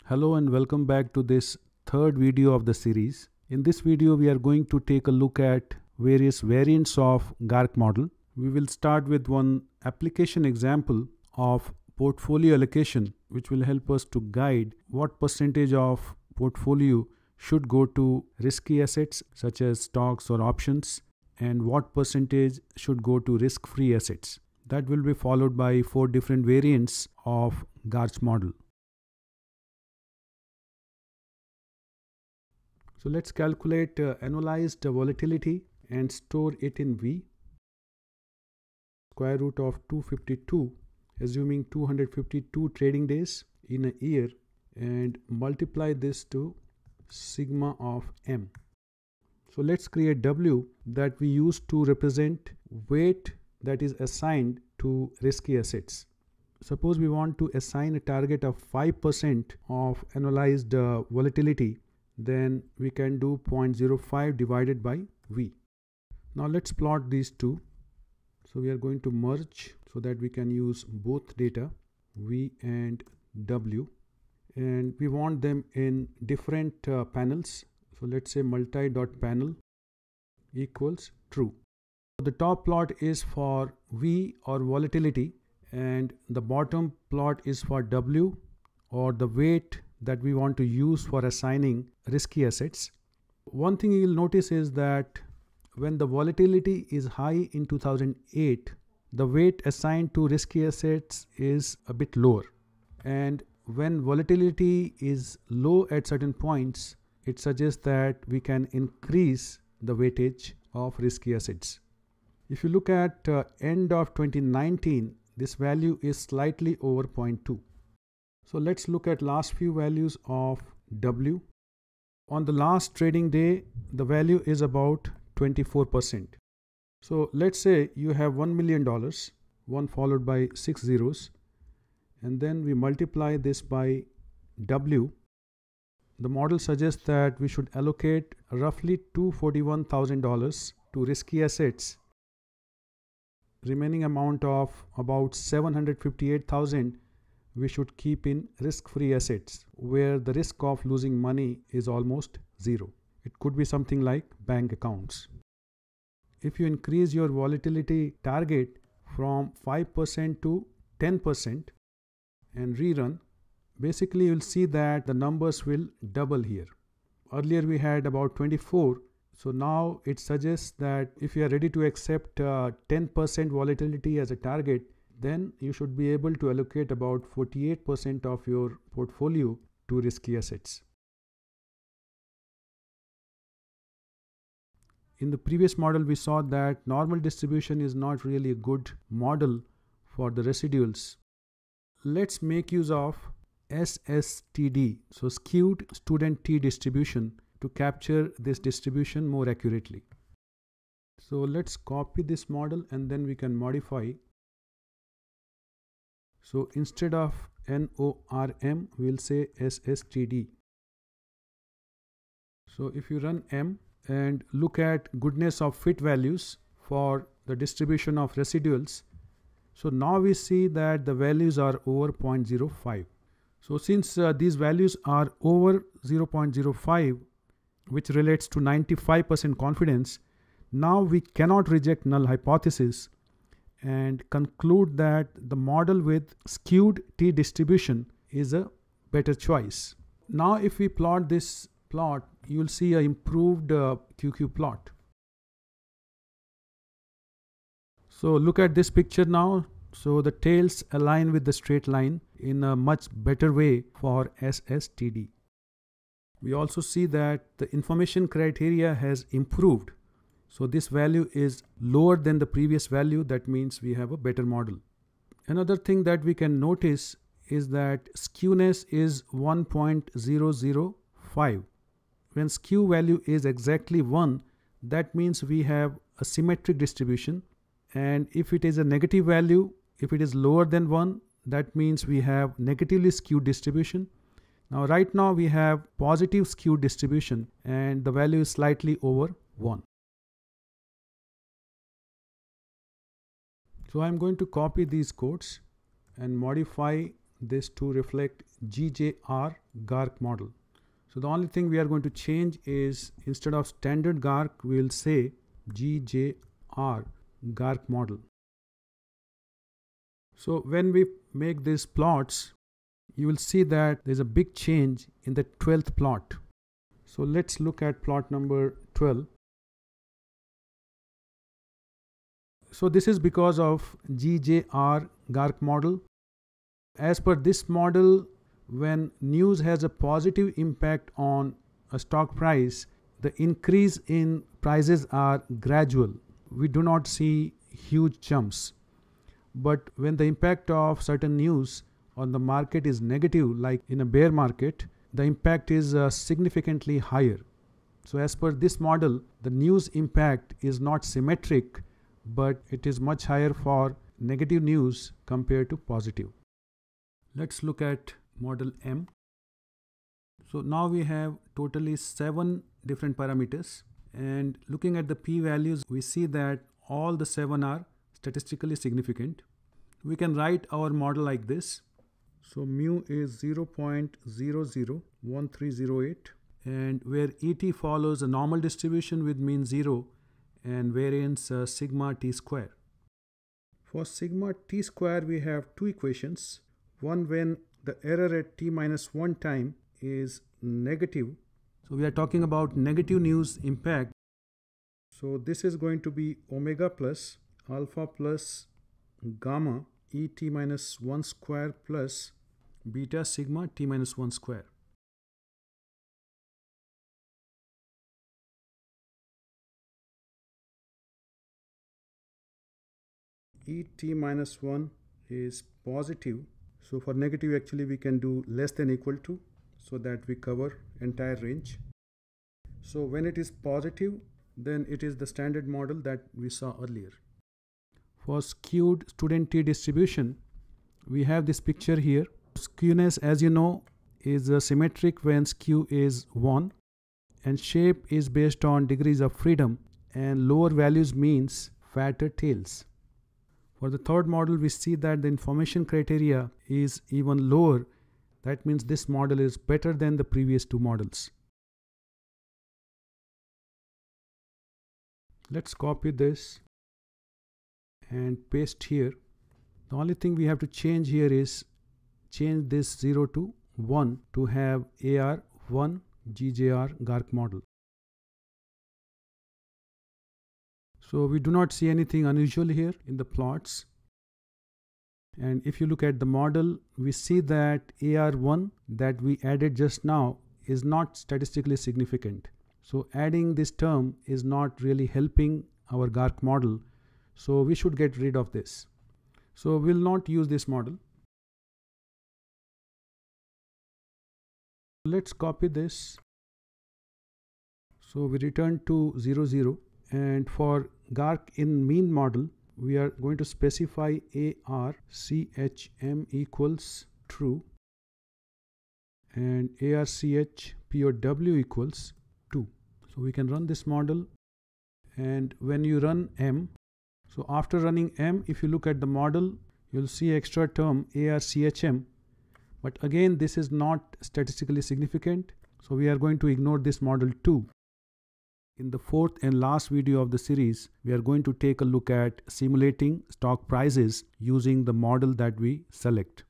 Hello and welcome back to this third video of the series. In this video we are going to take a look at various variants of GARC model. We will start with one application example of portfolio allocation which will help us to guide what percentage of portfolio should go to risky assets such as stocks or options and what percentage should go to risk-free assets. That will be followed by 4 different variants of GARC model. So let's calculate annualized volatility and store it in V. Square root of 252, assuming 252 trading days in a year, and multiply this to sigma of M. So let's create W that we use to represent weight that is assigned to risky assets. Suppose we want to assign a target of 5% of annualized volatility, then we can do 0.05 divided by V. Now let's plot these two. So we are going to merge so that we can use both data, V and W, and we want them in different panels. So let's say multi.panel equals true. The top plot is for V or volatility and the bottom plot is for W or the weight that we want to use for assigning risky assets. One thing you will notice is that when the volatility is high in 2008, the weight assigned to risky assets is a bit lower. And when volatility is low at certain points, it suggests that we can increase the weightage of risky assets. If you look at end of 2019, this value is slightly over 0.2. So let's look at last few values of W. On the last trading day, the value is about 24%. So let's say you have $1 million, 1 followed by 6 zeros, and then we multiply this by W. The model suggests that we should allocate roughly $241,000 to risky assets. Remaining amount of about $758,000 we should keep in risk-free assets where the risk of losing money is almost zero. It could be something like bank accounts. If you increase your volatility target from 5% to 10% and rerun, basically you'll see that the numbers will double here. Earlier we had about 24. So now it suggests that if you are ready to accept 10% volatility as a target, then you should be able to allocate about 48% of your portfolio to risky assets. In the previous model, we saw that normal distribution is not really a good model for the residuals. Let's make use of SSTD, so skewed student T distribution, to capture this distribution more accurately. So let's copy this model and then we can modify. So instead of NORM, we'll say SSTD. So if you run M and look at goodness of fit values for the distribution of residuals, so now we see that the values are over 0.05. So since these values are over 0.05, which relates to 95% confidence, now we cannot reject null hypothesis and conclude that the model with skewed T distribution is a better choice. Now if we plot this plot, you will see an improved QQ plot. So look at this picture now. So the tails align with the straight line in a much better way for SSTD. We also see that the information criteria has improved. So this value is lower than the previous value. That means we have a better model. Another thing that we can notice is that skewness is 1.005. When skew value is exactly 1, that means we have a symmetric distribution. And if it is a negative value, if it is lower than 1, that means we have negatively skewed distribution. Now right now we have positive skewed distribution and the value is slightly over 1. So I'm going to copy these codes and modify this to reflect GJR GARC model. So the only thing we are going to change is, instead of standard GARC, we will say GJR GARC model. So when we make these plots, you will see that there's a big change in the 12th plot. So let's look at plot number 12. So this is because of GJR GARC model. As per this model, when news has a positive impact on a stock price, the increase in prices are gradual. We do not see huge jumps. But when the impact of certain news on the market is negative, like in a bear market, the impact is significantly higher. So as per this model, the news impact is not symmetric, but it is much higher for negative news compared to positive. Let's look at model M. So now we have totally 7 different parameters, and looking at the p-values, we see that all the 7 are statistically significant. We can write our model like this. So mu is 0.001308, and where ET follows a normal distribution with mean 0 and variance sigma t square. For sigma t square, we have two equations. One when the error at t minus 1 time is negative. So we are talking about negative news impact. So this is going to be omega plus alpha plus gamma et minus 1 square plus beta sigma t minus 1 square. Et minus 1 is positive. So for negative, actually we can do less than equal to, so that we cover entire range. So when it is positive, then it is the standard model that we saw earlier. For skewed student t distribution, we have this picture here. Skewness, as you know, is symmetric when skew is 1, and shape is based on degrees of freedom, and lower values means fatter tails. For the third model, we see that the information criteria is even lower. That means this model is better than the previous two models. Let's copy this and paste here. The only thing we have to change here is change this 0 to 1 to have AR1 GJR GARC model. So we do not see anything unusual here in the plots. And if you look at the model, we see that AR1 that we added just now is not statistically significant. So adding this term is not really helping our GARC model. So we should get rid of this. So we'll not use this model. Let's copy this. So we return to 0, 0. And for GARC in mean model, we are going to specify ARCHM equals true and ARCHPOW equals 2. So we can run this model, and when you run M, so after running M, if you look at the model, you'll see extra term ARCHM, but again this is not statistically significant, so we are going to ignore this model too. In the fourth and last video of the series, we are going to take a look at simulating stock prices using the model that we select.